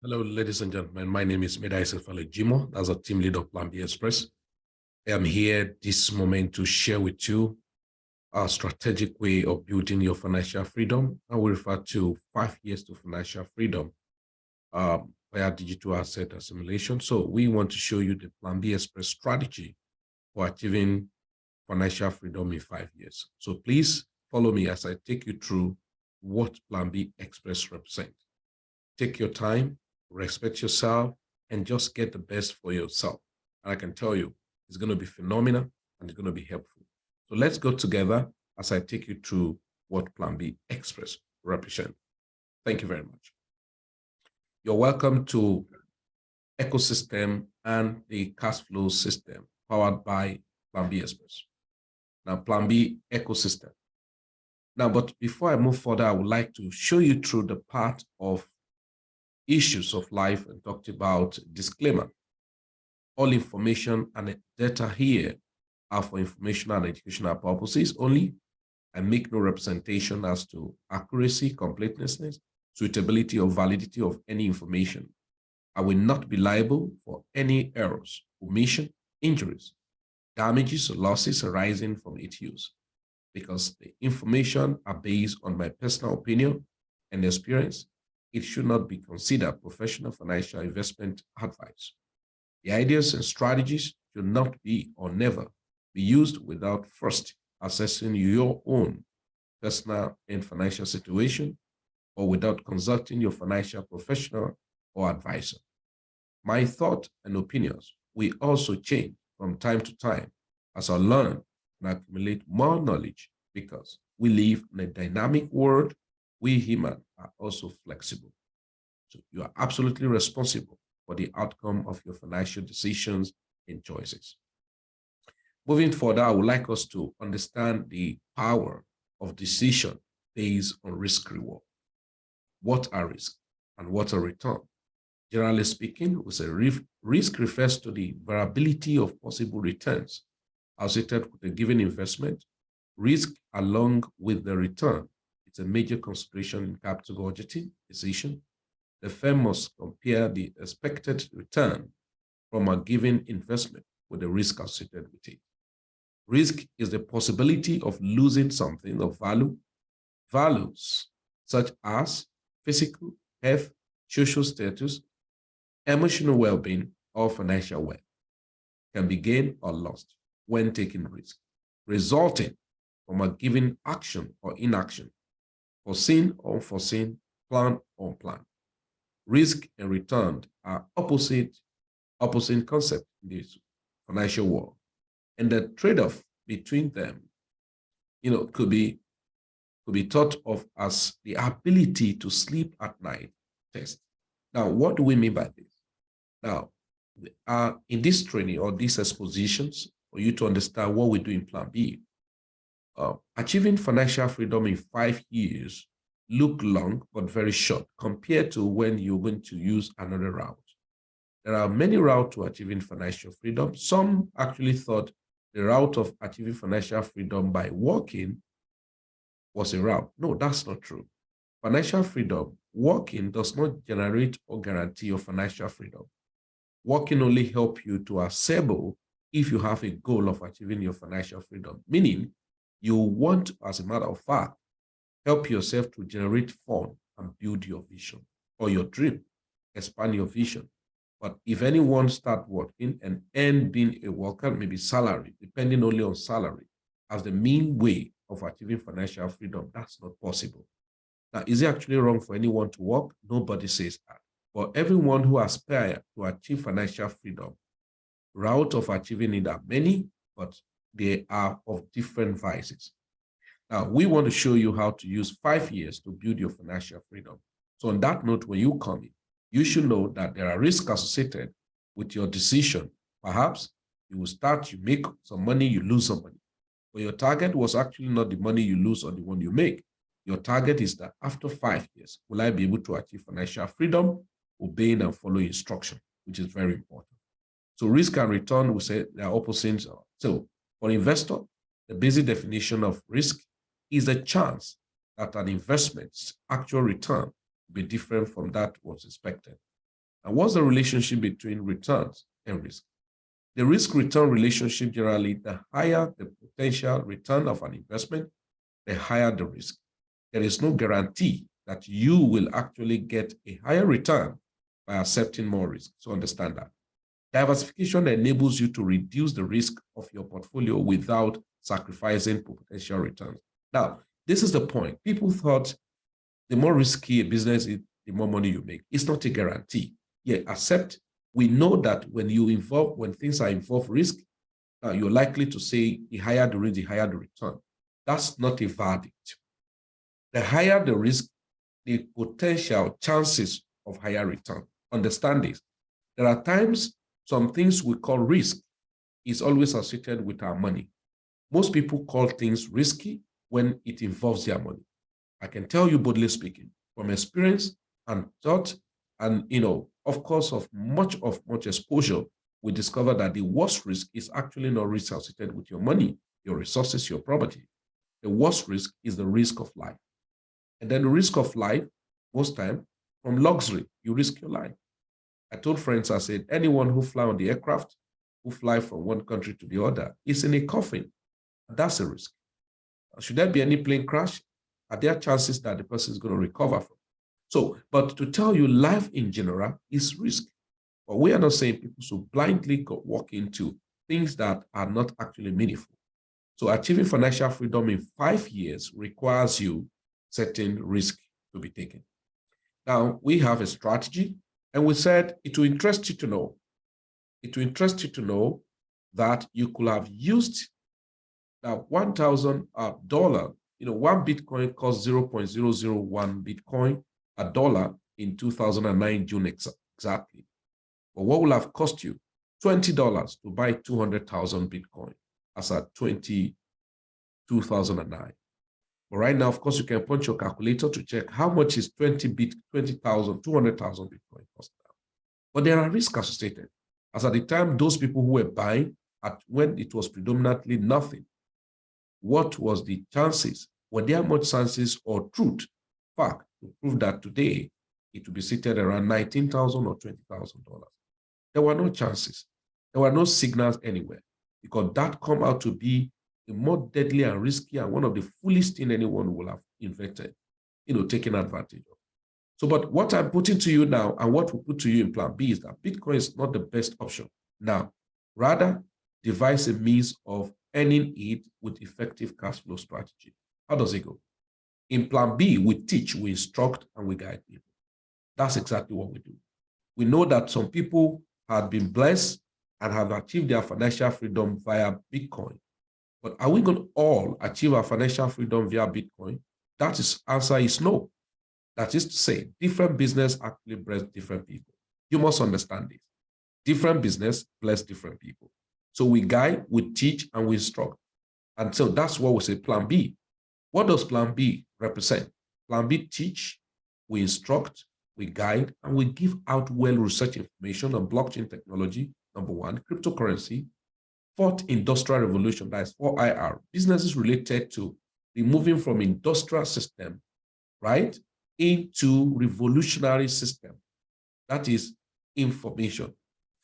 Hello, ladies and gentlemen. My name is Medai Jimo. As a team leader of Planbxpress. I am here this moment to share with you a strategic way of building your financial freedom. I will refer to 5 years to financial freedom via digital asset assimilation. So we want to show you the Planbxpress strategy for achieving financial freedom in 5 years. So please follow me as I take you through what Planbxpress represents. Take your time, respect yourself, and just get the best for yourself. And I can tell you, it's going to be phenomenal and it's going to be helpful. So let's go together as I take you through what Planbxpress represents. Thank you very much. You're welcome to ecosystem and the cash flow system powered by Planbxpress. Now, Plan B ecosystem. Now, but before I move further, I would like to show you through the part of issues of life and talked about disclaimer. All information and data here are for informational and educational purposes only, and make no representation as to accuracy, completeness, suitability, or validity of any information. I will not be liable for any errors, omission, injuries, damages, or losses arising from its use, because the information are based on my personal opinion and experience. It should not be considered professional financial investment advice. The ideas and strategies should not be or never be used without first assessing your own personal and financial situation, or without consulting your financial professional or advisor. My thoughts and opinions will also change from time to time as I learn and accumulate more knowledge, because we live in a dynamic world. We humans are also flexible. So you are absolutely responsible for the outcome of your financial decisions and choices. Moving further, I would like us to understand the power of decision based on risk reward. What are risks and what are return? Generally speaking, we say risk refers to the variability of possible returns associated with a given investment. Risk along with the return, it's a major consideration in capital budgeting decision. The firm must compare the expected return from a given investment with the risk associated with it. Risk is the possibility of losing something of value. Values such as physical, health, social status, emotional well-being, or financial wealth can be gained or lost when taking risk, resulting from a given action or inaction, foreseen or unforeseen, planned or unplanned. Risk and return are opposite concepts in this financial world, and the trade-off between them, could be thought of as the ability to sleep at night test. Now, what do we mean by this? Now, in this training or these expositions, for you to understand what we do in Plan B, achieving financial freedom in 5 years look long but very short compared to when you're going to use another route. There are many routes to achieving financial freedom. Some actually thought the route of achieving financial freedom by working was a route. No, that's not true. Financial freedom, working does not generate or guarantee your financial freedom. Working only help you to assemble if you have a goal of achieving your financial freedom, meaning you want, as a matter of fact, help yourself to generate fund and build your vision or your dream, expand your vision. But if anyone start working and end being a worker, maybe salary, depending only on salary, as the main way of achieving financial freedom, that's not possible. Now, is it actually wrong for anyone to work? Nobody says that. But everyone who aspires to achieve financial freedom, route of achieving it are many, but they are of different vices. Now, we want to show you how to use 5 years to build your financial freedom. So on that note, when you come in, you should know that there are risks associated with your decision. Perhaps you will start, you make some money, you lose some money. But your target was actually not the money you lose or the one you make. Your target is that after 5 years, will I be able to achieve financial freedom, obeying and following instruction, which is very important. So risk and return, we say they are opposites. So for investor, the basic definition of risk is a chance that an investment's actual return will be different from that was expected. And what's the relationship between returns and risk? The risk-return relationship, generally, the higher the potential return of an investment, the higher the risk. There is no guarantee that you will actually get a higher return by accepting more risk. So understand that. Diversification enables you to reduce the risk of your portfolio without sacrificing potential returns. Now, this is the point. People thought the more risky a business is, the more money you make. It's not a guarantee. Yeah, except we know that when things are involved risk, you're likely to say the higher the risk, the higher the return. That's not a verdict. The higher the risk, the potential chances of higher return. Understand this. There are times some things we call risk is always associated with our money. Most people call things risky when it involves their money. I can tell you, boldly speaking, from experience and thought, and of course, of much exposure, we discover that the worst risk is actually not risk associated with your money, your resources, your property. The worst risk is the risk of life. And then the risk of life, most time, from luxury, you risk your life. I told friends, I said, anyone who fly on the aircraft, who fly from one country to the other, is in a coffin. That's a risk. Should there be any plane crash, are there chances that the person is going to recover from? So, but to tell you, life in general is risk. But we are not saying people should blindly walk into things that are not actually meaningful. So achieving financial freedom in 5 years requires you certain risk to be taken. Now, we have a strategy, and we said it will interest you to know. It will interest you to know that you could have used that $1,000, one Bitcoin cost 0.001 Bitcoin, a dollar in 2009, June exactly. But what will have cost you? $20 to buy 200,000 Bitcoin as at 2009. But right now, of course, you can punch your calculator to check how much is 200,000 Bitcoin cost now. But there are risks associated. As at the time, those people who were buying when it was predominantly nothing, what was the chances? Were there much chances or truth, fact, to prove that today it will be seated around $19,000 or $20,000? There were no chances. There were no signals anywhere, because that come out to be a more deadly and risky and one of the foolish things anyone will have invented, taking advantage of. So, but what I'm putting to you now and what we put to you in Plan B is that Bitcoin is not the best option now. Rather, devise a means of earning it with effective cash flow strategy. How does it go? In Plan B, we teach, we instruct, and we guide people. That's exactly what we do. We know that some people have been blessed and have achieved their financial freedom via Bitcoin. But are we going to all achieve our financial freedom via Bitcoin? Answer is no. That is to say, different business actually bless different people. You must understand this. Different business bless different people. So we guide, we teach, and we instruct. And so that's what we say Plan B. What does Plan B represent? Plan B teach, we instruct, we guide, and we give out well-researched information on blockchain technology, number one, cryptocurrency, fourth industrial revolution, that is 4IR, businesses related to the moving from industrial system, right, into revolutionary system, that is information.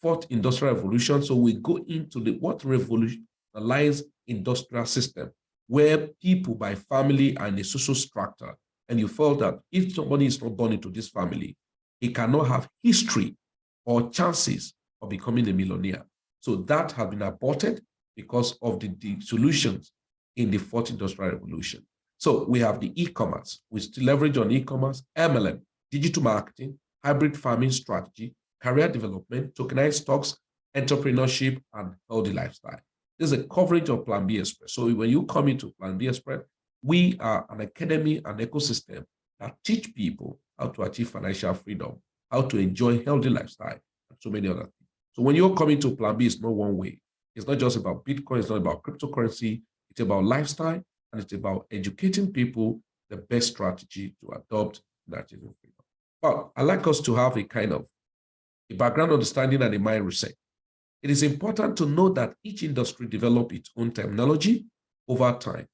Fourth industrial revolution, so we go into what revolutionized industrial system, where people by family and a social structure, and you felt that if somebody is not born into this family, he cannot have history or chances of becoming a millionaire. So that has been aborted because of the solutions in the fourth industrial revolution. So we have the e-commerce. We still leverage on e-commerce, MLM, digital marketing, hybrid farming strategy, career development, tokenized stocks, entrepreneurship, and healthy lifestyle. There's a coverage of Planbxpress. So when you come into Planbxpress, we are an academy and ecosystem that teach people how to achieve financial freedom, how to enjoy healthy lifestyle, and so many other things. So when you're coming to Plan B, it's not one way. It's not just about Bitcoin, it's not about cryptocurrency, it's about lifestyle, and it's about educating people the best strategy to adopt in achieving freedom. But I'd like us to have a kind of a background understanding and a mind reset. It is important to know that each industry develops its own terminology over time,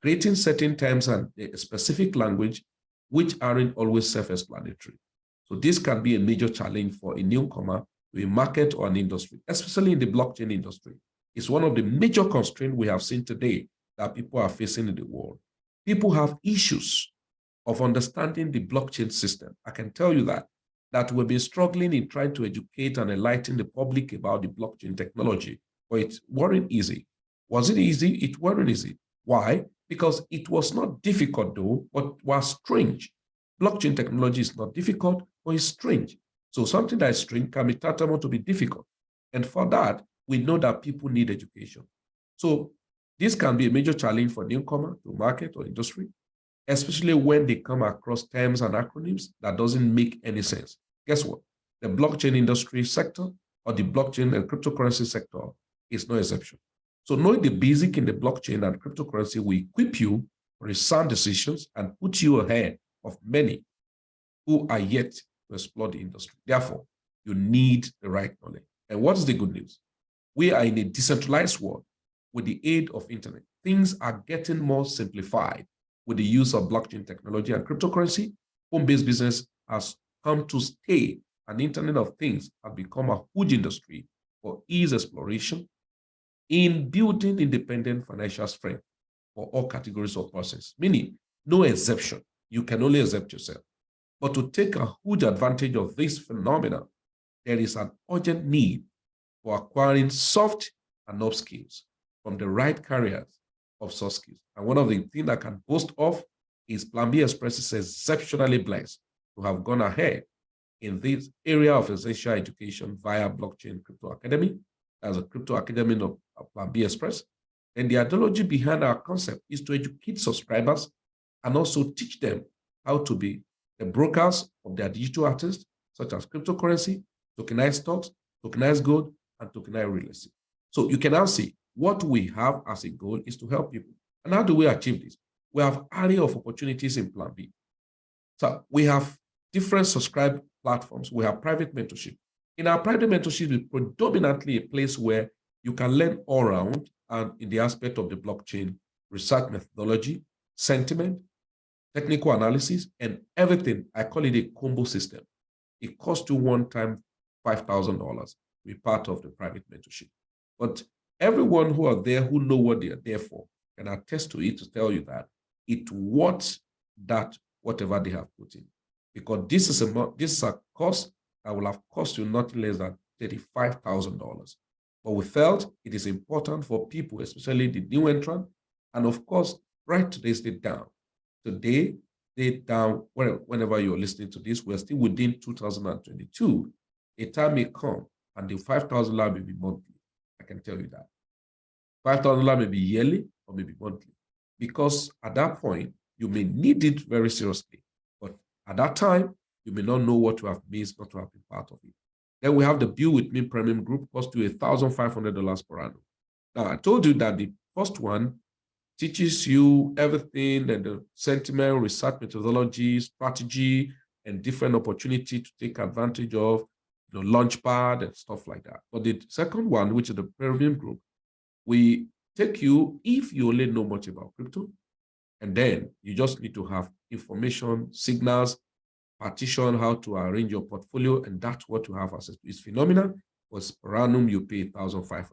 creating certain terms and a specific language which aren't always self-explanatory. So this can be a major challenge for a newcomer to a market or an industry, especially in the blockchain industry. It's one of the major constraints we have seen today that people are facing in the world. People have issues of understanding the blockchain system. I can tell you that we've been struggling in trying to educate and enlighten the public about the blockchain technology, but it wasn't easy. Was it easy? It wasn't easy. Why? Because it was not difficult though, but was strange. Blockchain technology is not difficult, but it's strange. So something that is strange can be tantamount to be difficult. And for that, we know that people need education. So this can be a major challenge for newcomer to market or industry, especially when they come across terms and acronyms that doesn't make any sense. Guess what? The blockchain industry sector or the blockchain and cryptocurrency sector is no exception. So knowing the basic in the blockchain and cryptocurrency will equip you for sound decisions and put you ahead of many who are yet to explore the industry. Therefore, you need the right knowledge. And what is the good news? We are in a decentralized world with the aid of internet. Things are getting more simplified with the use of blockchain technology and cryptocurrency. Home-based business has come to stay, and Internet of Things have become a huge industry for ease exploration in building independent financial strength for all categories of persons, meaning no exception. You can only accept yourself. But to take a huge advantage of this phenomenon, there is an urgent need for acquiring soft and hard skills from the right carriers of soft skills. And one of the things I can boast of is Planbxpress is exceptionally blessed to have gone ahead in this area of essential education via Blockchain Crypto Academy, as a crypto academy of Planbxpress. And the ideology behind our concept is to educate subscribers and also teach them how to be the brokers of their digital assets, such as cryptocurrency, tokenized stocks, tokenized gold, and tokenized real estate. So you can now see what we have as a goal is to help people. And how do we achieve this? We have array of opportunities in Plan B. So we have different subscribe platforms. We have private mentorship. In our private mentorship is predominantly a place where you can learn all around and in the aspect of the blockchain, research methodology, sentiment, technical analysis, and everything. I call it a combo system. It costs you one time $5,000 to be part of the private mentorship. But everyone who are there who know what they are there for can attest to it to tell you that it worth that whatever they have put in. Because this is a cost that will have cost you nothing less than $35,000. But we felt it is important for people, especially the new entrant, and of course, right today's date down. Today, date down, whenever you're listening to this, we're still within 2022. A time may come and the $5,000 may be monthly. I can tell you that. $5,000 may be yearly or maybe monthly. Because at that point, you may need it very seriously. But at that time, you may not know what you have missed, not to have been part of it. Then we have the Build With Me Premium Group, cost you $1,500 per annum. Now, I told you that the first one teaches you everything and the sentiment, research methodology, strategy, and different opportunity to take advantage of, launchpad and stuff like that. But the second one, which is the Premium Group, we take you, if you only know much about crypto, and then you just need to have information, signals, partition, how to arrange your portfolio, and that's what you have access to. It's phenomenal, but per annum you pay $1,500.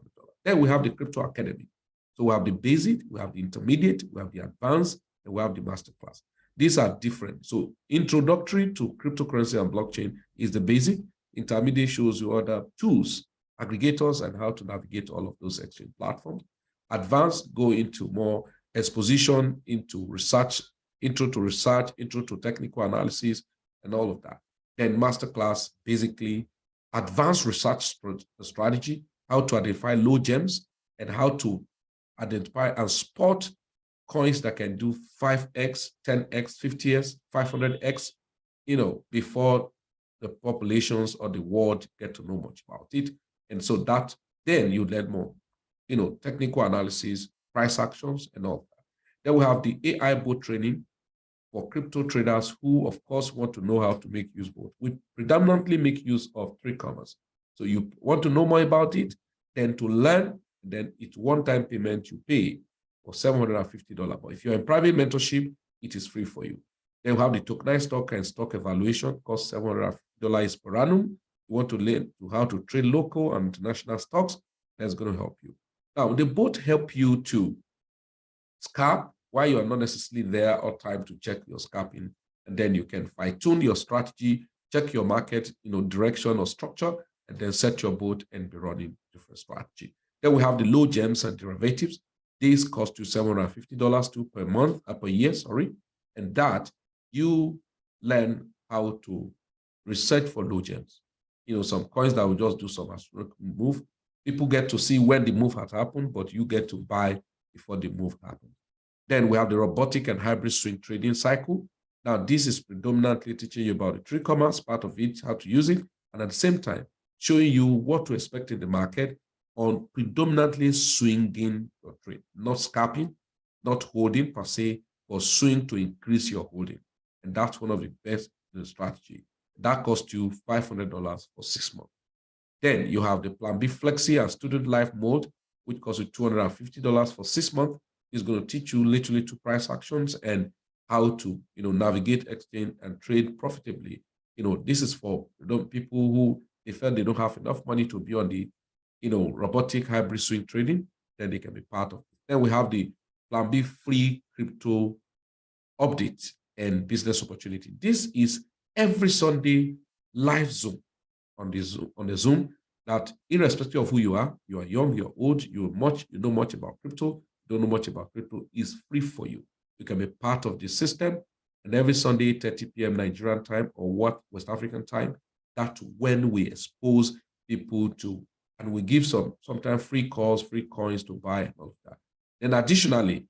Then we have the Crypto Academy. So we have the basic, we have the intermediate, we have the advanced, and we have the masterclass. These are different. So introductory to cryptocurrency and blockchain is the basic. Intermediate shows you other tools, aggregators, and how to navigate all of those exchange platforms. Advanced go into more exposition, into research, intro to research, intro to technical analysis, and all of that. Then masterclass, basically advanced research strategy, how to identify low gems, and how to identify and spot coins that can do 5x, 10x, 50x, 500x, before the populations or the world get to know much about it. And so that then you learn more, technical analysis, price actions, and all that. Then we have the AI bot training for crypto traders who, of course, want to know how to make use both. We predominantly make use of 3 commas. So you want to know more about it, then to learn, then it's one-time payment you pay for $750. But if you're in private mentorship, it is free for you. Then we have the tokenized stock and stock evaluation, cost $700 per annum. You want to learn how to trade local and international stocks, that's going to help you. Now, they both help you to scalp while you are not necessarily there or time to check your scalping. And then you can fine-tune your strategy, check your market, direction or structure, and then set your boat and be running different strategy. Then we have the low gems and derivatives. These cost you $750 per year, and that you learn how to research for low gems. Some coins that will just do some move. People get to see when the move has happened, but you get to buy before the move happens. Then we have the robotic and hybrid swing trading cycle. Now, this is predominantly teaching you about the trade commerce part of it, how to use it, and at the same time, showing you what to expect in the market on predominantly swinging your trade, not scalping, not holding per se, but swing to increase your holding. And that's one of the best strategy. That costs you $500 for 6 months. Then you have the PLANB Flexi and Student Life mode, which costs you $250 for 6 months. It's going to teach you literally 2 price actions and how to, navigate, exchange, and trade profitably. This is for people who they felt they don't have enough money to be on the, robotic hybrid swing trading, then they can be part of it. Then we have the PLANB free crypto update and business opportunity. This is every Sunday live Zoom on the Zoom that irrespective of who you are young, you're old, you know much about crypto, don't know much about crypto, is free for you. You can be part of the system, and every Sunday, 8:30 p.m. Nigerian time or West African time, that's when we expose people to, and we give sometimes free calls, free coins to buy and all of that. Then additionally,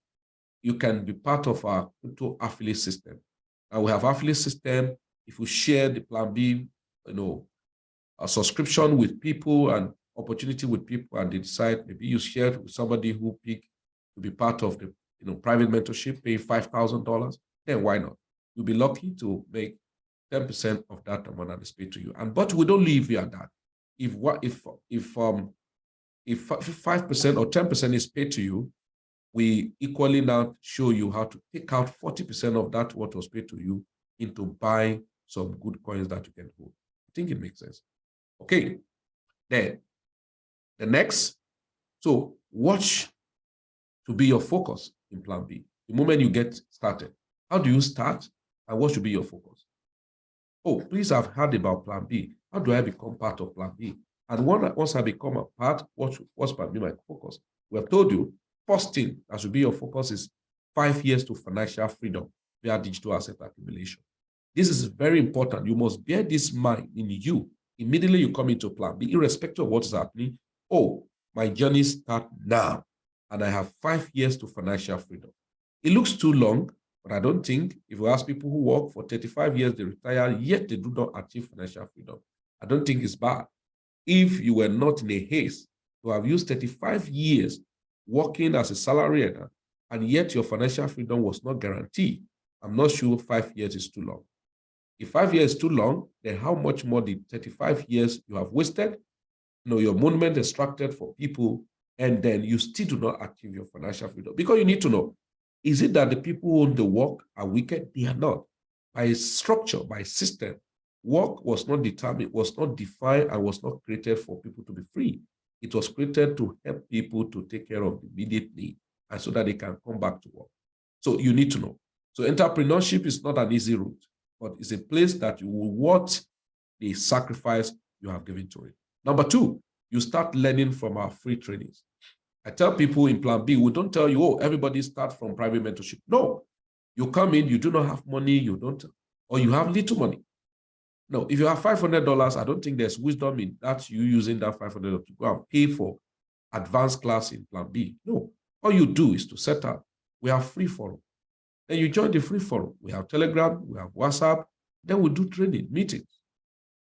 you can be part of our crypto affiliate system. And we have affiliate system. If you share the PLANB, a subscription with people and opportunity with people, and they decide maybe you share it with somebody who pick to be part of the private mentorship, pay $5,000, then why not? You'll be lucky to make 10% of that amount that is paid to you. But we don't leave you at that. If 5% or 10% is paid to you, we equally now show you how to take out 40% of that what was paid to you into buying some good coins that you can hold. I think it makes sense. Okay, then the next, so watch to be your focus in PLANB. The moment you get started, how do you start and what should be your focus? Oh, please, I've heard about PLANB. How do I become part of PLANB? And once I become a part, what's going to be my focus? We have told you, first thing that should be your focus is 5 years to financial freedom via digital asset accumulation. This is very important. You must bear this mind in you. Immediately you come into PLANB, irrespective of what is happening. Oh, my journey starts now, and I have 5 years to financial freedom. It looks too long, but I don't think, if you ask people who work for 35 years, they retire, yet they do not achieve financial freedom. I don't think it's bad. If you were not in a haste to have used 35 years working as a salary earner, and yet your financial freedom was not guaranteed, I'm not sure 5 years is too long. If 5 years is too long, then how much more the 35 years you have wasted, your monument extracted for people, and then you still do not achieve your financial freedom? Because you need to know, is it that the people who own the work are wicked? They are not. By structure, by system, work was not determined, was not defined, and was not created for people to be free. It was created to help people to take care of the immediate need, and so that they can come back to work. So you need to know. So entrepreneurship is not an easy route, but it's a place that you will watch the sacrifice you have given to it. Number 2, you start learning from our free trainings. I tell people in PLANB, we don't tell you, oh, everybody start from private mentorship. No, you come in, you do not have money, or you have little money. No, if you have $500, I don't think there's wisdom in that you using that $500 to go and pay for advanced class in PLANB. No, all you do is to set up. We have free forum. Then you join the free forum. We have Telegram, we have WhatsApp. Then we do training meetings.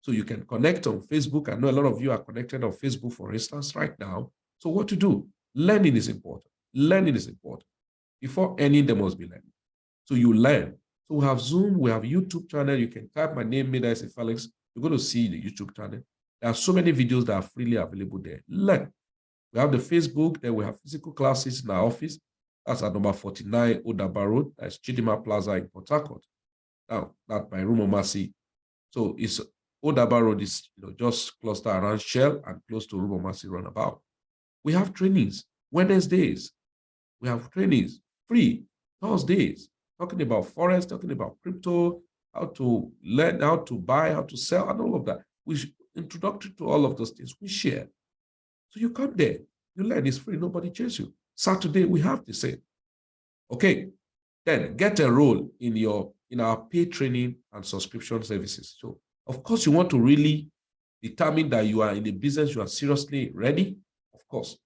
So you can connect on Facebook. I know a lot of you are connected on Facebook, for instance, right now. So what to do? Learning is important. Learning is important. Before earning, there must be learning. So you learn. So we have Zoom, we have YouTube channel. You can type my name, Midaise Felix. You're going to see the YouTube channel. There are so many videos that are freely available there. Learn. We have the Facebook, then we have physical classes in our office. That's at number 49 Odaba Road. That's Chidima Plaza in Port Harcourt. Now, that by Room of Mercy. So it's Odaba Road is just cluster around Shell and close to Room of Mercy roundabout. We have trainings Wednesdays. We have trainings free Thursdays, talking about forex, talking about crypto, how to learn, how to buy, how to sell, and all of that. We introductory to all of those things we share. So you come there, you learn, it's free, nobody chases you. Saturday, we have the same. Okay, then get a role in our paid training and subscription services. So of course, you want to really determine that you are in a business, you are seriously ready. Of course,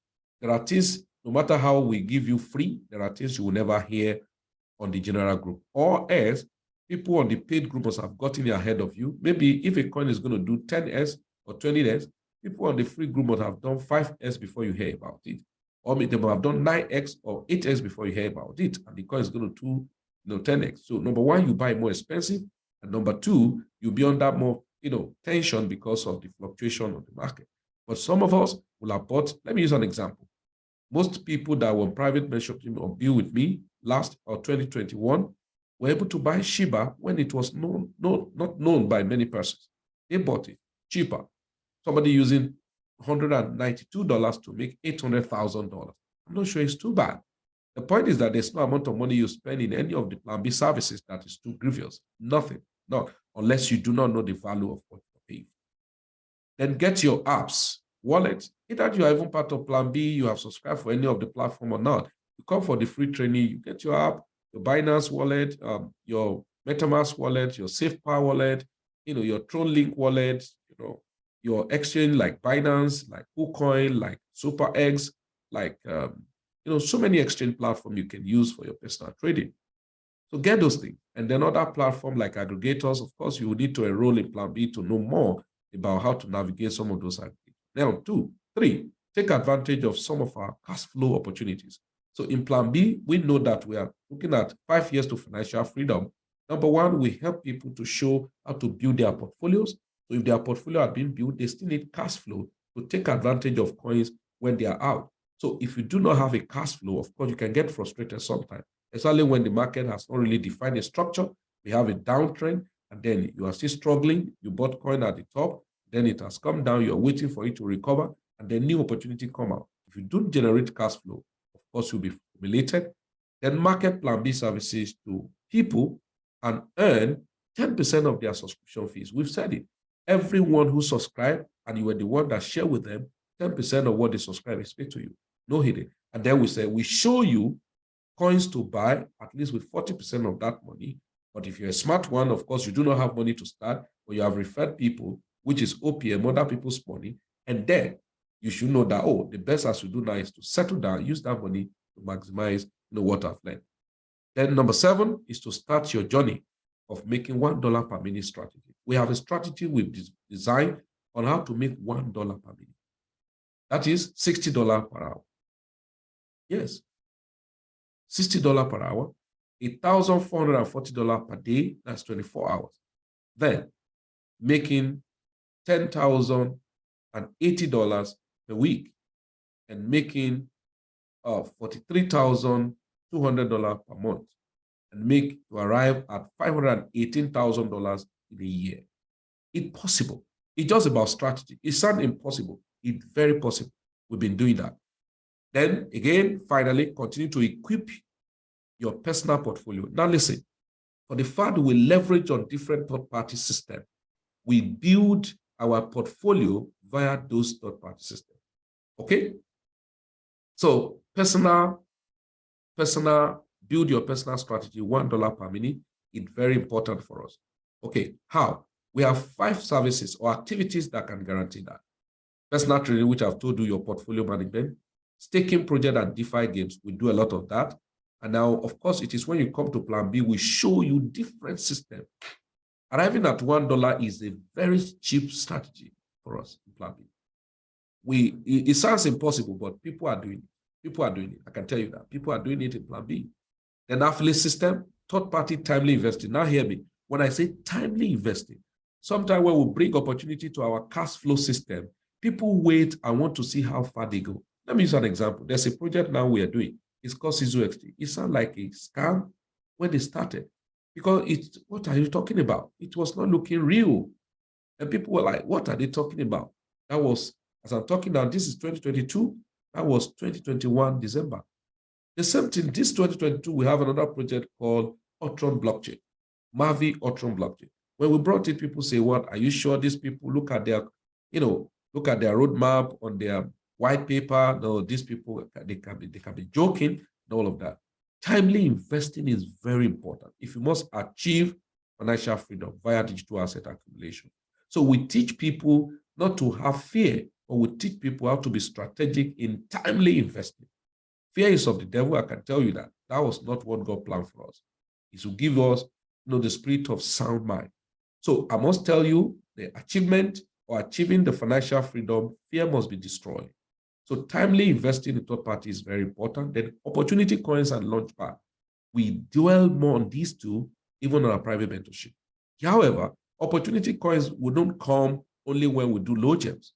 there are things, no matter how we give you free, there are things you will never hear on the general group. Or else, people on the paid group must have gotten ahead of you. Maybe if a coin is going to do 10x or 20x, people on the free group must have done 5x before you hear about it. Or they must have done 9x or 8x before you hear about it. And the coin is going to do 10x. So number one, you buy more expensive. And number two, you'll be under more tension because of the fluctuation of the market. But some of us will have bought, let me use an example. Most people that were on private mentorship or deal with me last or 2021 were able to buy Shiba when it was not known by many persons. They bought it cheaper. Somebody using $192 to make $800,000. I'm not sure it's too bad. The point is that there's no amount of money you spend in any of the PLANB services that is too grievous. Nothing. No, unless you do not know the value of what you're paying. Then get your apps, wallets. Either you are even part of PLANB, you have subscribed for any of the platform or not. You come for the free training, you get your app, your Binance wallet, your MetaMask wallet, your SafePower wallet, your TronLink wallet, your exchange like Binance, like KuCoin, like SuperX, like so many exchange platforms you can use for your personal trading. So get those things. And then other platforms like aggregators, of course, you will need to enroll in PLANB to know more about how to navigate some of those aggregators. Now, 2, 3, take advantage of some of our cash flow opportunities. So in PLANB, we know that we are looking at 5 years to financial freedom. Number one, we help people to show how to build their portfolios. So if their portfolio are being built, they still need cash flow to take advantage of coins when they are out. So if you do not have a cash flow, of course, you can get frustrated sometimes, especially when the market has not really defined a structure. We have a downtrend, and then you are still struggling. You bought coin at the top, then it has come down. You're waiting for it to recover, and then new opportunity come out. If you don't generate cash flow, of course, you'll be humiliated. Then market PLANB services to people and earn 10% of their subscription fees. We've said it. Everyone who subscribed and you were the one that shared with them, 10% of what they subscribe is paid to you. No hidden. And then we say, we show you coins to buy, at least with 40% of that money. But if you're a smart one, of course, you do not have money to start, but you have referred people, which is OPM, other people's money. And then you should know that, the best as you do now is to settle down, use that money to maximize what I've learned. Then number 7 is to start your journey of making $1 per minute strategy. We have a strategy we've designed on how to make $1 per minute. That is $60 per hour. Yes, $60 per hour, $1,440 per day, that's 24 hours. Then making $10,080 per week and making $43,200 per month and make to arrive at $518,000 in a year. It's possible. It's just about strategy. It sounds impossible. It's very possible. We've been doing that. Then again, finally, continue to equip your personal portfolio. Now listen, for the fact we leverage on different third-party systems, we build our portfolio via those third-party systems. Okay? So build your personal strategy, $1 per minute. It's very important for us. Okay, how? We have 5 services or activities that can guarantee that. Personal trading, which I've told you, your portfolio management, staking project and DeFi games, we do a lot of that. And now, of course, it is when you come to PLANB, we show you different systems. Arriving at $1 is a very cheap strategy for us in PLANB. It sounds impossible, but people are doing it. People are doing it. I can tell you that. People are doing it in PLANB. Then affiliate system, third-party timely investing. Now hear me. When I say timely investing, sometimes when we bring opportunity to our cash flow system, people wait and want to see how far they go. Let me use an example. There's a project now we are doing. It's called CISOXT. It sounds like a scam when they started. Because what are you talking about? It was not looking real. And people were like, what are they talking about? That was, as I'm talking now, this is 2022. That was 2021, December. The same thing, this 2022, we have another project called Utron Blockchain, Mavi Utron Blockchain. When we brought it, people say, what, are you sure these people look at their, look at their roadmap on their white paper? No, these people, they can be joking and all of that. Timely investing is very important if you must achieve financial freedom via digital asset accumulation. So we teach people not to have fear, but we teach people how to be strategic in timely investing. Fear is of the devil, I can tell you that. That was not what God planned for us. He should give us the spirit of sound mind. So I must tell you, the achievement or achieving the financial freedom, fear must be destroyed. So timely investing in third party is very important. Then opportunity coins and launchpad. We dwell more on these two, even on our private mentorship. However, opportunity coins will not come only when we do low gems.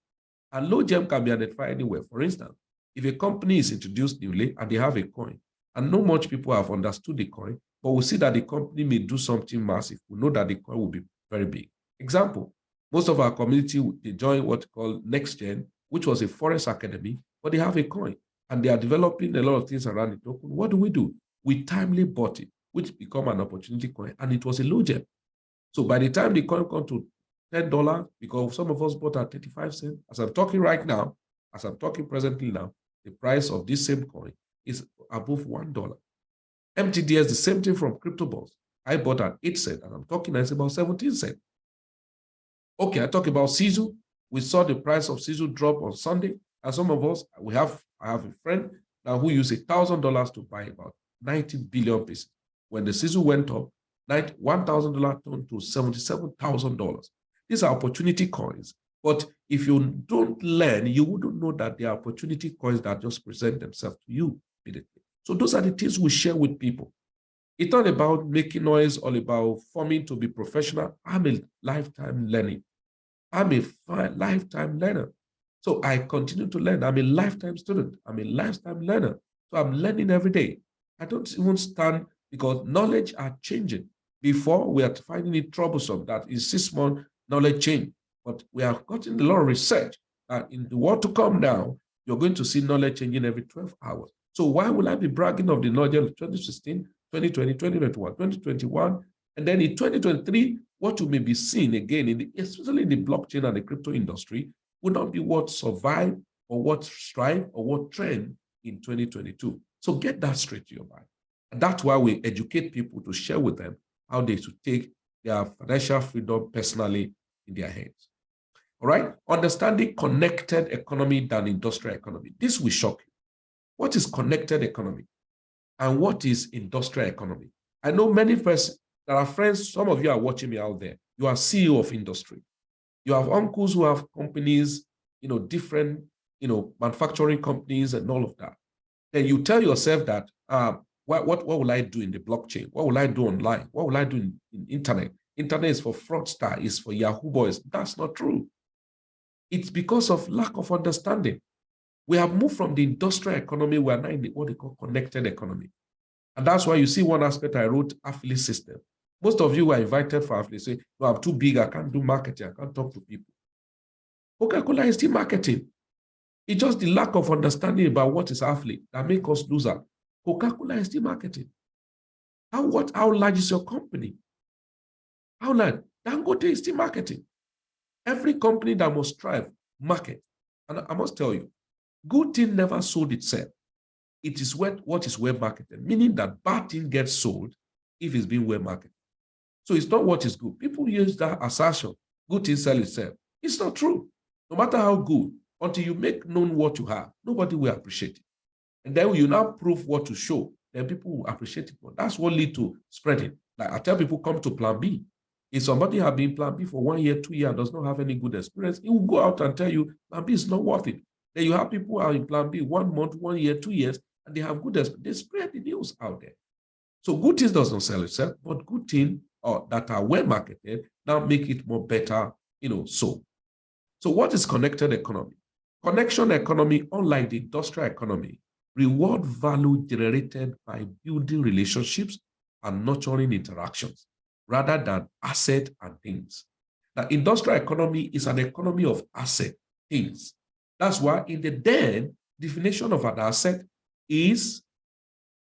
And low gem can be identified anywhere. For instance, if a company is introduced newly and they have a coin, and not much people have understood the coin, but we see that the company may do something massive, we know that the coin will be very big. Example, most of our community, they join what we call Next Gen, which was a forest academy, but they have a coin, and they are developing a lot of things around the token. What do? We timely bought it, which become an opportunity coin, and it was a low gem. So by the time the coin come to $10, because some of us bought at 35 cents, as I'm talking right now, as I'm talking presently now, the price of this same coin is above $1. MTDS, the same thing from CryptoBus. I bought at 8 cents, and I'm talking now it's about 17 cents. Okay, I talk about CISU. We saw the price of CISU drop on Sunday, and some of us, I have a friend now who used $1,000 to buy about 90 billion pieces. When the CISU went up, $1,000 turned to $77,000. These are opportunity coins. But if you don't learn, you wouldn't know that they are opportunity coins that just present themselves to you immediately. So those are the things we share with people. It's not about making noise, all about forming to be professional. I'm a lifetime learning. I'm a lifetime learner. So I continue to learn. I'm a lifetime student. I'm a lifetime learner. So I'm learning every day. I don't even stand because knowledge are changing. Before, we are finding it troublesome that in 6 months, knowledge change. But we have gotten a lot of research that in the world to come now, you're going to see knowledge changing every 12 hours. So why will I be bragging of the knowledge of 2016, 2020, 2021, 2021, and then in 2023, what you may be seeing again, especially in the blockchain and the crypto industry, will not be what survive or what strive or what trend in 2022. So get that straight to your mind. And that's why we educate people to share with them how they should take their financial freedom personally in their hands. All right? Understanding connected economy than industrial economy. This will shock you. What is connected economy? And what is industrial economy? I know many friends, there are friends, some of you are watching me out there. You are CEO of industry. You have uncles who have companies, different, manufacturing companies and all of that. Then you tell yourself that, what will I do in the blockchain? What will I do online? What will I do in internet? Internet is for fraudster, is for Yahoo boys. That's not true. It's because of lack of understanding. We have moved from the industrial economy, we are now in what they call connected economy. And that's why you see one aspect I wrote, affiliate system. Most of you were invited for affiliate. Say, no, I'm too big, I can't do marketing, I can't talk to people. Coca-Cola is still marketing. It's just the lack of understanding about what is affiliate that makes us lose out. Coca-Cola is still marketing. How large is your company? How large? Dangote is still marketing. Every company that must strive, market. And I must tell you, good thing never sold itself. It is what is well marketed, meaning that bad thing gets sold if it's being well marketed. So it's not what is good. People use that assertion, good thing sell itself. It's not true. No matter how good, until you make known what you have, nobody will appreciate it. And then you now prove what to show, then people will appreciate it more. That's what leads to spreading. Like I tell people, come to Plan B. If somebody has been Plan B for 1 year, 2 years, does not have any good experience, he will go out and tell you, Plan B is not worth it. Then you have people who are in Plan B 1 month, 1 year, 2 years, and they have good experience. They spread the news out there. So good things does not sell itself, but good things that are well marketed now make it more better, so. So what is connected economy? Connection economy, unlike the industrial economy, reward value generated by building relationships and nurturing interactions. rather than asset and things. The industrial economy is an economy of asset, things. That's why in the then definition of an asset is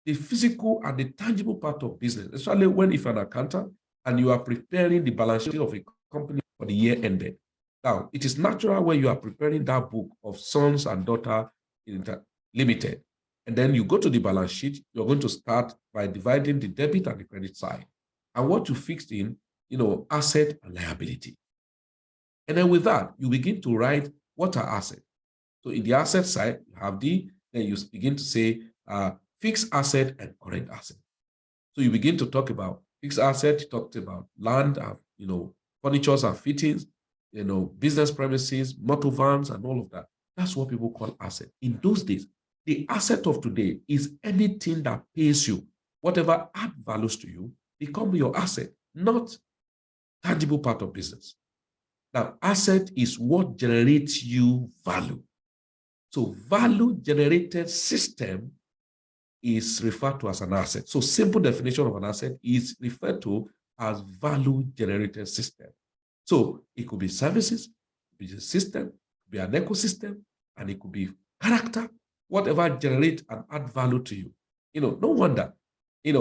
the physical and the tangible part of business, especially when if you're an accountant and you are preparing the balance sheet of a company for the year ended. Now, it is natural when you are preparing that book of sons and daughter limited, and then you go to the balance sheet, you're going to start by dividing the debit and the credit side. And what you fixed in, asset and liability. And then with that, you begin to write what are assets. So in the asset side, you have then you begin to say fixed asset and current asset. So you begin to talk about fixed asset, you talked about land, furnitures and fittings, business premises, motor vans, and all of that. That's what people call asset. In those days, the asset of today is anything that pays you, whatever add values to you, become your asset, not tangible part of business. Now, asset is what generates you value. So value generated system is referred to as an asset. So simple definition of an asset is referred to as value generated system. So it could be services, it could be a system, it could be an ecosystem, and it could be character, whatever generate and add value to you. No wonder, if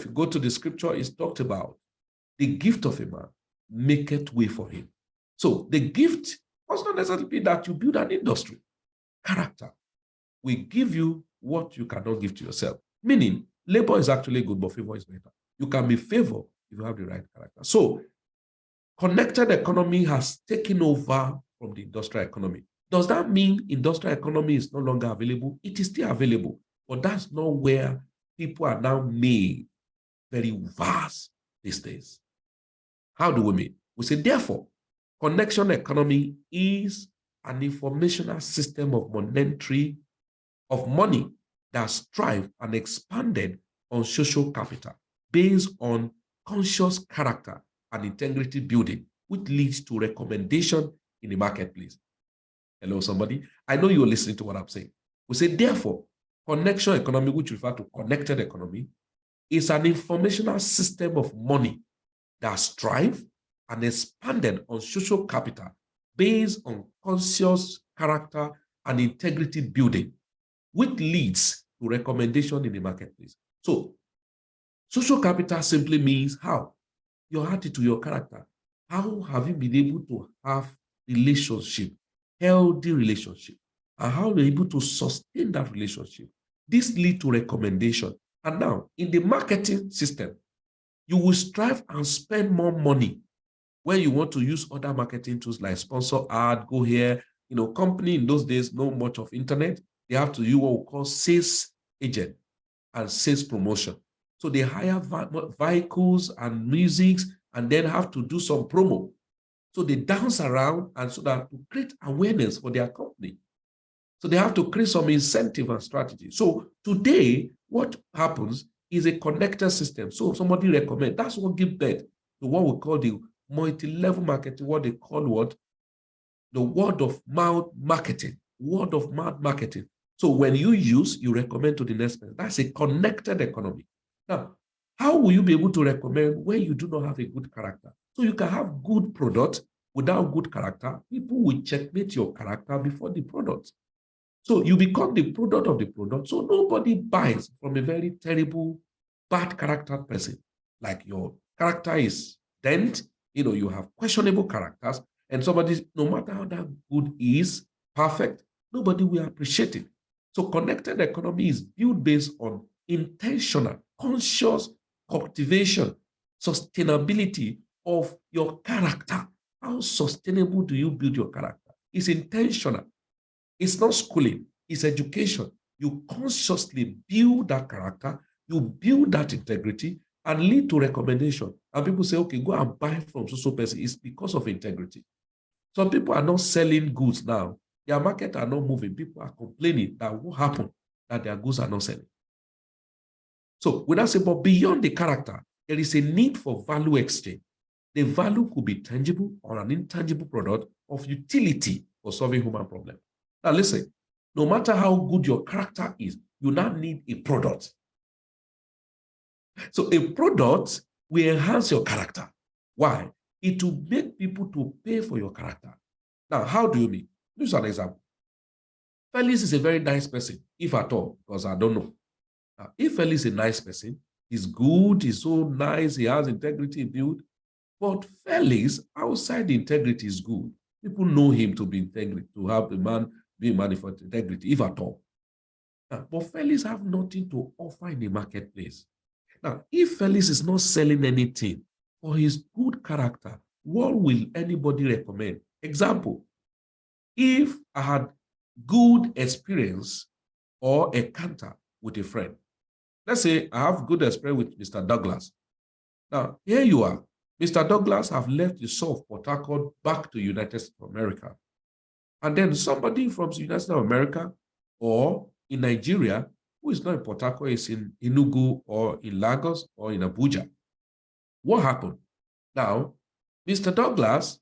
you go to the scripture, it's talked about the gift of a man maketh way for him. So the gift must not necessarily be that you build an industry. Character will give you what you cannot give to yourself. Meaning, labor is actually good, but favor is better. You can be favored if you have the right character. So, connected economy has taken over from the industrial economy. Does that mean industrial economy is no longer available? It is still available, but that's not where people are now made very vast these days. How do we mean? We say, therefore, connection economy is an informational system of money that strive and expanded on social capital based on conscious character and integrity building, which leads to recommendation in the marketplace. Hello, somebody. I know you're listening to what I'm saying. We say, therefore, connection economy, which refer to connected economy, is an informational system of money that strive and expanded on social capital based on conscious character and integrity building, which leads to recommendation in the marketplace. So, social capital simply means how? Your attitude, your character. How have you been able to have relationship, healthy relationship, and how you're able to sustain that relationship? This leads to recommendation. And now, in the marketing system, you will strive and spend more money when you want to use other marketing tools like sponsor ad, go here. Company in those days, know much of internet. They have to use what we call sales agent and sales promotion. So they hire vehicles and musics and then have to do some promo. So they dance around and so that to create awareness for their company. So they have to create some incentive and strategy. So today, what happens is a connected system. So somebody recommend, that's what gives birth to what we call the multi-level marketing, what they call what? The word of mouth marketing. Word of mouth marketing. So when you use, you recommend to the next person. That's a connected economy. Now, how will you be able to recommend when you do not have a good character? So you can have good product without good character. People will checkmate your character before the product. So you become the product of the product. So nobody buys from a very terrible, bad character person. Like your character is dent, you have questionable characters, and somebody, no matter how that good is, perfect, nobody will appreciate it. So connected economy is built based on intentional, conscious cultivation, sustainability of your character. How sustainable do you build your character? It's intentional. It's not schooling, it's education. You consciously build that character, you build that integrity, and lead to recommendation. And people say, okay, go and buy from so person. It's because of integrity. Some people are not selling goods now. Their market are not moving. People are complaining that what happened, that their goods are not selling. So we now say, but beyond the character, there is a need for value exchange. The value could be tangible or an intangible product of utility for solving human problems. Now listen, no matter how good your character is, you now need a product. So a product will enhance your character. Why? It will make people to pay for your character. Now, how do you mean? This is an example. Felix is a very nice person, if at all, because I don't know. Now, if Felix is a nice person, he's good, he's so nice, he has integrity in build, but Felix, outside the integrity, is good. People know him to be integrity, to have the man be a man for integrity, if at all. Now, but Felix have nothing to offer in the marketplace. Now, if Felix is not selling anything for his good character, what will anybody recommend? Example, if I had good experience or encounter with a friend, let's say I have good experience with Mr. Douglas. Now, here you are. Mr. Douglas have left the soul of Port Harcourt back to United States of America. And then somebody from the United States of America or in Nigeria, who is not in Port Harcourt, is in Enugu or in Lagos or in Abuja. What happened? Now, Mr. Douglas,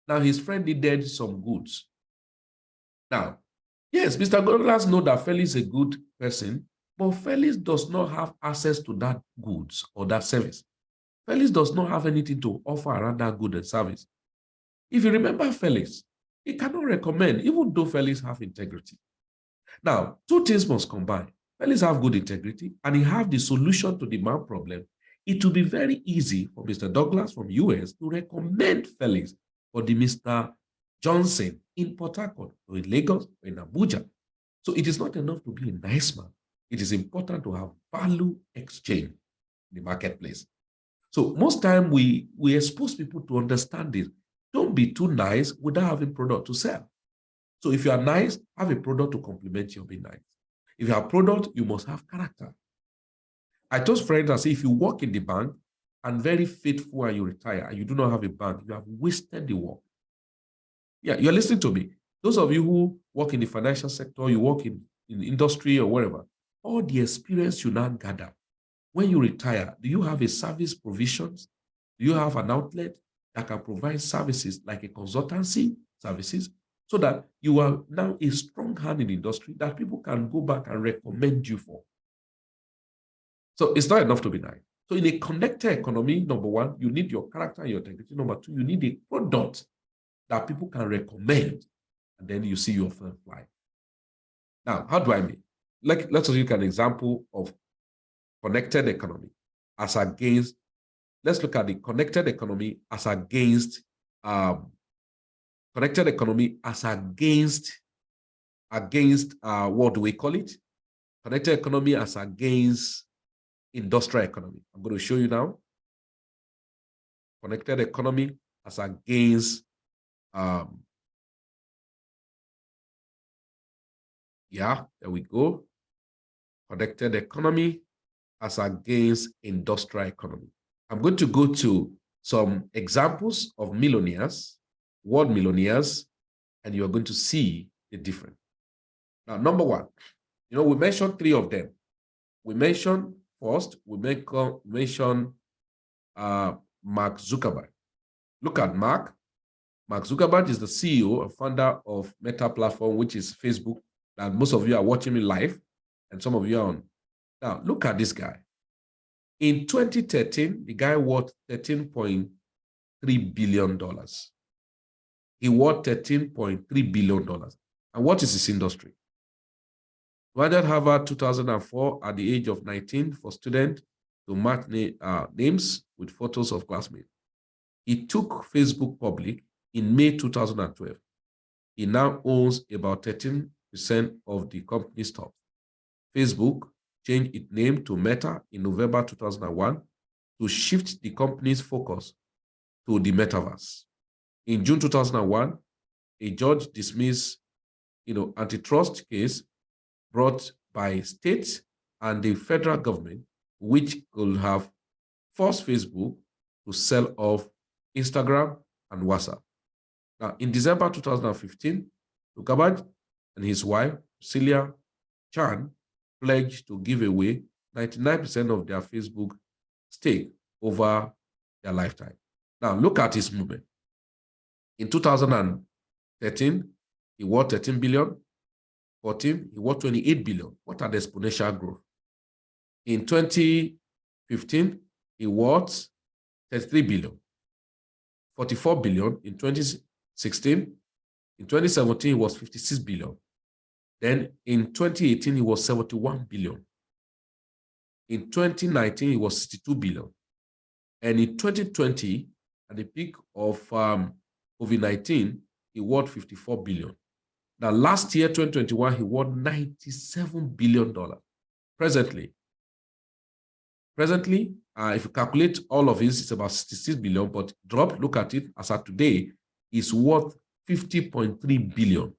now his friend needed some goods. Now, yes, Mr. Douglas knows that Felix is a good person, but Felix does not have access to that goods or that service. Felix does not have anything to offer around that good and service. If you remember Felix, he cannot recommend, even though Felix have integrity. Now, two things must combine. Felix have good integrity, and he have the solution to the man problem. It will be very easy for Mr. Douglas from US to recommend Felix for the Mr. Johnson in Port Harcourt, or in Lagos, or in Abuja. So it is not enough to be a nice man. It is important to have value exchange in the marketplace. So most time we expose people to understand this. Don't be too nice without having product to sell. So if you are nice, have a product to complement your being nice. If you have product, you must have character. I told friends, I say, if you work in the bank and very faithful and you retire and you do not have a bank, you have wasted the work. Yeah, you're listening to me. Those of you who work in the financial sector, you work in industry or wherever, all the experience you now gather, when you retire, do you have a service provisions? Do you have an outlet that can provide services like a consultancy services so that you are now a strong hand in the industry that people can go back and recommend you for? So it's not enough to be nice. So in a connected economy, number one, you need your character and your integrity. Number two, you need a product that people can recommend, and then you see your firm fly. Now, how do I mean? Let's look at an example of connected economy as against, let's look at the connected economy as against, connected economy as against, what do we call it? Connected economy as against industrial economy. I'm going to show you now. Connected economy as against, yeah, there we go. Connected economy as against industrial economy. I'm going to go to some examples of millionaires, world millionaires, and you're going to see the difference. Now, number one, we mentioned three of them. We mentioned first, we mention Mark Zuckerberg. Look at Mark. Mark Zuckerberg is the CEO and founder of Meta platform, which is Facebook, that most of you are watching me live, and some of you are on. Now, look at this guy. In 2013, the guy worth $13.3 billion. He worth $13.3 billion. And what is his industry? Graduated Harvard 2004 at the age of 19 for students to mark names with photos of classmates. He took Facebook public in May 2012. He now owns about 13% of the company's stock. Facebook changed its name to Meta in November 2001 to shift the company's focus to the metaverse. In June 2001, a judge dismissed, antitrust case brought by states and the federal government, which could have forced Facebook to sell off Instagram and WhatsApp. Now, in December 2015, Zuckerberg and his wife, Celia Chan, pledged to give away 99% of their Facebook stake over their lifetime. Now, look at his movement. In 2013, he worth 13 billion. 14, he worth 28 billion. What are the exponential growth? In 2015, he worth 33 billion, 44 billion in 2016. In 2017, it was 56 billion. Then in 2018, it was 71 billion. In 2019, it was 62 billion. And in 2020, at the peak of COVID-19, he worth 54 billion. Now, last year, 2021, he worth $97 billion. Presently, if you calculate all of this, it's about 66 billion, but look at it, as at today, it's worth 50.3 billion.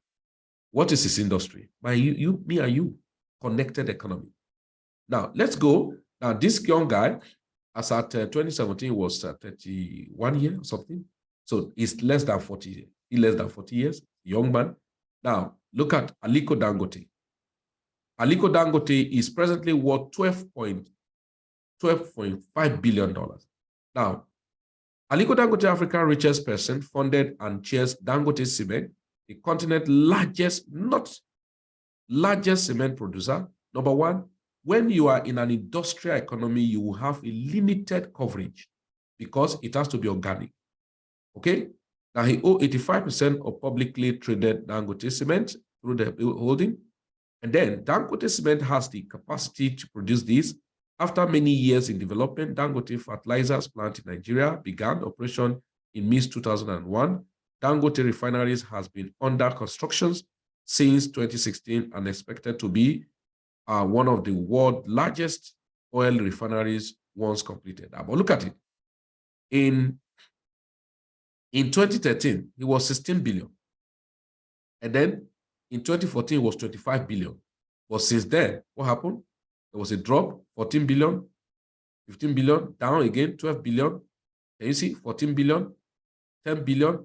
What is this industry? By you, me and you, connected economy. Now, let's go. Now, this young guy, as at 2017, was 31 years or something. So he's less than 40 years. He's less than 40 years, young man. Now, look at Aliko Dangote. Aliko Dangote is presently worth $12.5 billion. Now, Aliko Dangote, Africa's richest person, funded and chairs Dangote Cement, the continent's largest cement producer. Number one, when you are in an industrial economy, you will have a limited coverage because it has to be organic. Okay? Now, he owns 85% of publicly traded Dangote Cement through the holding. And then Dangote Cement has the capacity to produce this. After many years in development, Dangote Fertilizers plant in Nigeria began operation in mid-2001. Dangote Refineries has been under construction since 2016 and expected to be one of the world's largest oil refineries once completed. But look at it. In 2013, it was 16 billion. And then in 2014, it was 25 billion. But since then, what happened? There was a drop, 14 billion, 15 billion, down again, 12 billion. Can you see? 14 billion, 10 billion.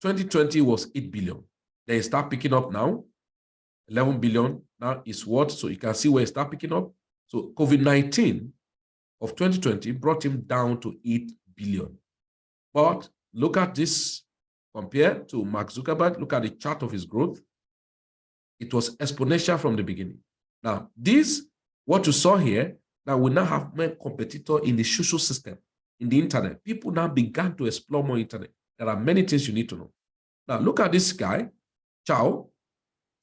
2020 was 8 billion. Then it start picking up now. 11 billion now is what? So you can see where it start picking up. So COVID-19 of 2020 brought him down to 8 billion. But look at this compared to Mark Zuckerberg. Look at the chart of his growth. It was exponential from the beginning. Now, what you saw here, now we now have more competitor in the social system, in the internet. People now began to explore more internet. There are many things you need to know. Now, look at this guy, Chao.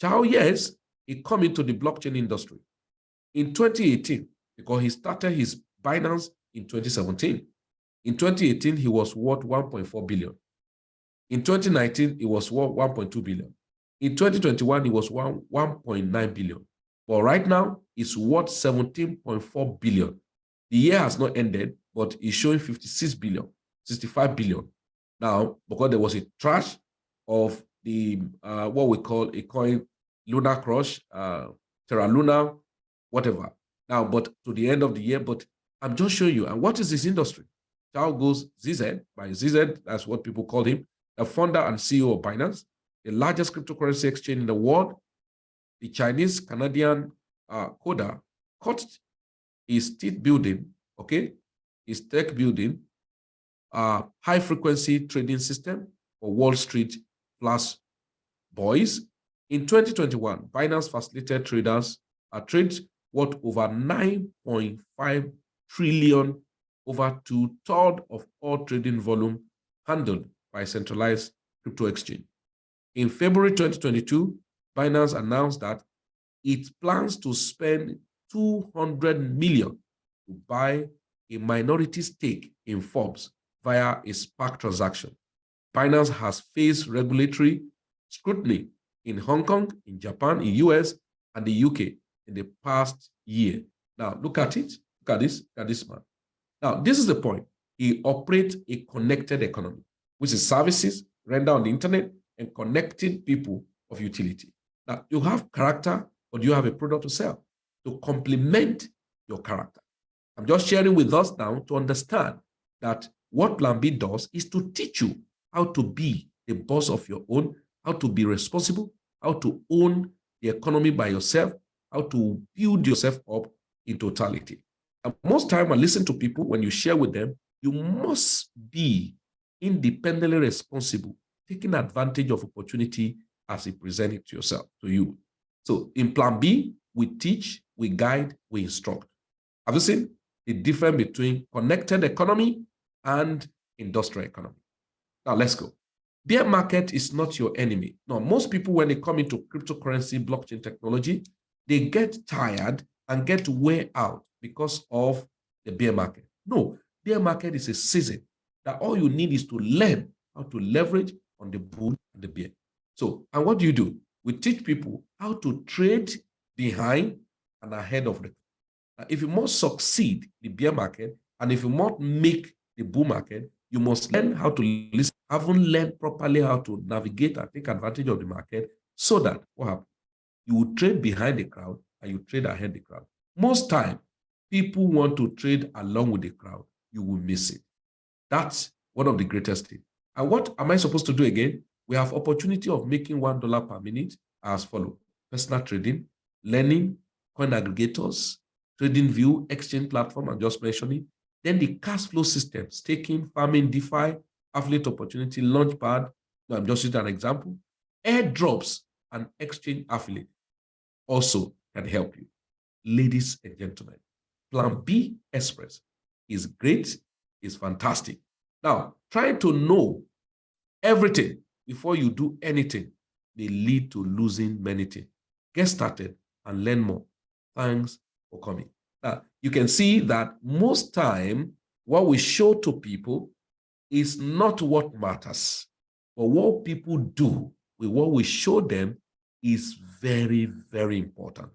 Chao, yes, he come into the blockchain industry in 2018 because he started his Binance in 2017. In 2018, he was worth 1.4 billion. In 2019, he was worth 1.2 billion. In 2021, he was 1.9 billion. But right now, it's worth 17.4 billion. The year has not ended, but it's showing 56 billion, 65 billion. Now, because there was a trash of the, what we call a coin, Luna Crush, Terra Luna, whatever. Now, but to the end of the year, but I'm just showing you. And what is this industry? Chao goes ZZ, by ZZ, that's what people call him, the founder and CEO of Binance, the largest cryptocurrency exchange in the world. The Chinese Canadian coder cut his teeth building, okay, his tech building, high frequency trading system for Wall Street plus boys. In 2021, Binance facilitated traders trades worth over 9.5 trillion, over 2/3 of all trading volume handled by centralized crypto exchange. In February 2022, Binance announced that it plans to spend $200 million to buy a minority stake in Forbes via a SPAC transaction. Binance has faced regulatory scrutiny in Hong Kong, in Japan, in US, and the UK in the past year. Now, look at it. Look at this man. Now, this is the point. He operates a connected economy, which is services rendered on the internet and connecting people of utility. Now, you have character, but you have a product to sell to complement your character. I'm just sharing with us now to understand that what PLANB does is to teach you how to be the boss of your own, how to be responsible, how to own the economy by yourself, how to build yourself up in totality. And most time I listen to people, when you share with them, you must be independently responsible, taking advantage of opportunity as it presents it to yourself, to you. So in PLANB, we teach, we guide, we instruct. Have you seen? the difference between connected economy and industrial economy. Now let's go. Bear market is not your enemy. Now, most people, when they come into cryptocurrency, blockchain technology, they get tired and get wear out because of the bear market. No, bear market is a season that all you need is to learn how to leverage on the bull and the bear. So, and what do? We teach people how to trade behind and ahead of the. If you must succeed in the bear market, and if you must make the bull market, you must learn how to listen, haven't learned properly how to navigate and take advantage of the market, so that what happens? You will trade behind the crowd and you trade ahead of the crowd. Most time, people want to trade along with the crowd. You will miss it. That's one of the greatest things. And what am I supposed to do again? We have opportunity of making $1 per minute as follows: personal trading, learning, coin aggregators, trading view, exchange platform, I'm just mentioning. Then the cash flow system, staking, farming, DeFi, affiliate opportunity, launchpad. No, I'm just using an example. Airdrops and exchange affiliate also can help you. Ladies and gentlemen, Planbxpress is great, is fantastic. Now, trying to know everything before you do anything may lead to losing many things. Get started and learn more. Thanks for coming. Now, you can see that most time, what we show to people is not what matters, but what people do with what we show them is very, very important.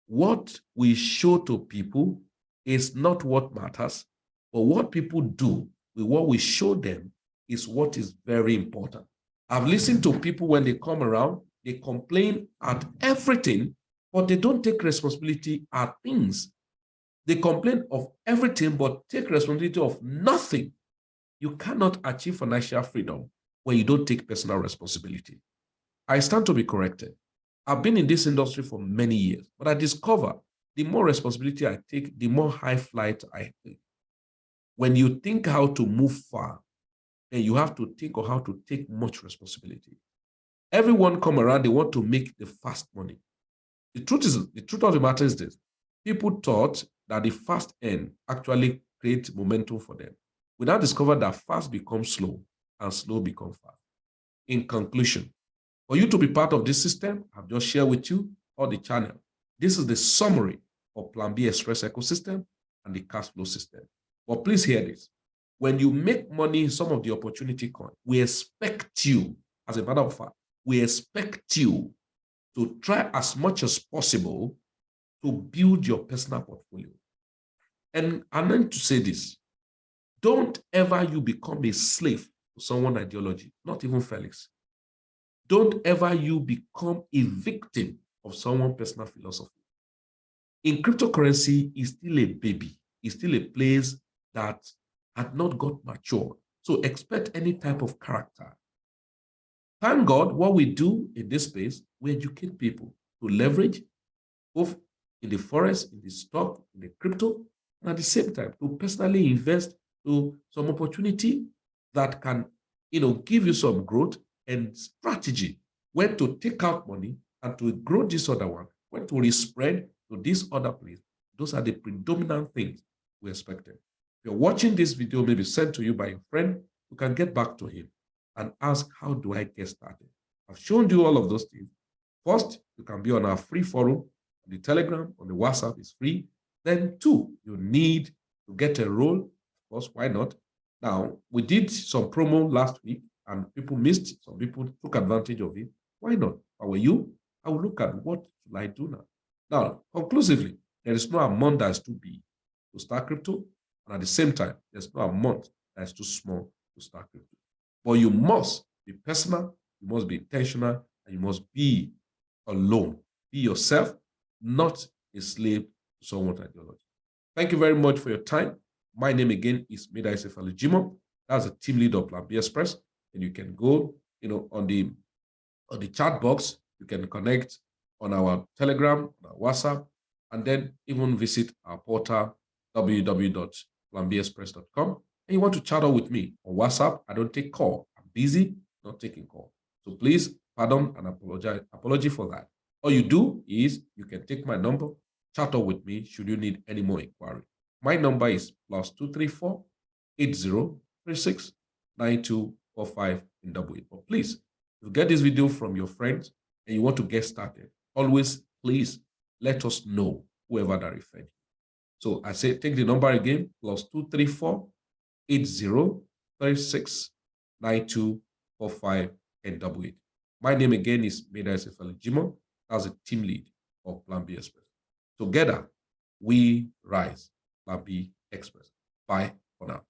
What we show to people is not what matters, but what people do with what we show them is what is very important. I've listened to people when they come around, they complain at everything, but they don't take responsibility at things. They complain of everything, but take responsibility of nothing. You cannot achieve financial freedom when you don't take personal responsibility. I stand to be corrected. I've been in this industry for many years, but I discover the more responsibility I take, the more high flight I take. When you think how to move far, then you have to think of how to take much responsibility. Everyone come around, they want to make the fast money. The truth of the matter is this: people thought that the fast end actually creates momentum for them. We now discover that fast becomes slow and slow becomes fast. In conclusion, for you to be part of this system, I've just shared with you on the channel. This is the summary of Planbxpress ecosystem and the cash flow system. But please hear this. When you make money in some of the opportunity coin, we expect you, as a matter of fact, we expect you to try as much as possible to build your personal portfolio. And I'm going to say this: don't ever you become a slave to someone's ideology, not even Felix. Don't ever you become a victim of someone's personal philosophy. In cryptocurrency, it's still a baby. It's still a place that had not got mature. So expect any type of character. Thank God, what we do in this space, we educate people to leverage both in the forex, in the stock, in the crypto, and at the same time to personally invest to some opportunity that can, give you some growth and strategy, when to take out money and to grow this other one, when to respread to this other place. Those are the predominant things we expected. If you're watching this video, maybe sent to you by a friend, you can get back to him and ask, how do I get started? I've shown you all of those things. First, you can be on our free forum, on the Telegram, on the WhatsApp, it's free. Then two, you need to get a role. Of course, why not? Now, we did some promo last week and people missed, some people took advantage of it. Why not? If I were you, I would look at what should I do now. Now, conclusively, there is no amount that is too big to start crypto, and at the same time, there's no amount that is too small to start crypto. But you must be personal, you must be intentional, and you must be alone. Be yourself, not a slave to someone's ideology. Thank you very much for your time. My name again is Jimo. That's the team leader of Planbxpress. And you can go, on the chat box, you can connect on our Telegram, on our WhatsApp, and then even visit our portal, www.planbxpress.com. And you want to chat with me on WhatsApp, I don't take call. I'm busy, not taking call. So please pardon and apology for that. All you do is you can take my number, chat with me should you need any more inquiry. My number is +234 8036 9245 and 88. But please, if you get this video from your friends and you want to get started, always please let us know, whoever that referred you. So I say take the number again, +234 8036 9245 and 88. My name again is Xpress Jimo, as a team lead of Planbxpress. Together, we rise. PLANB Xpress. Bye for now.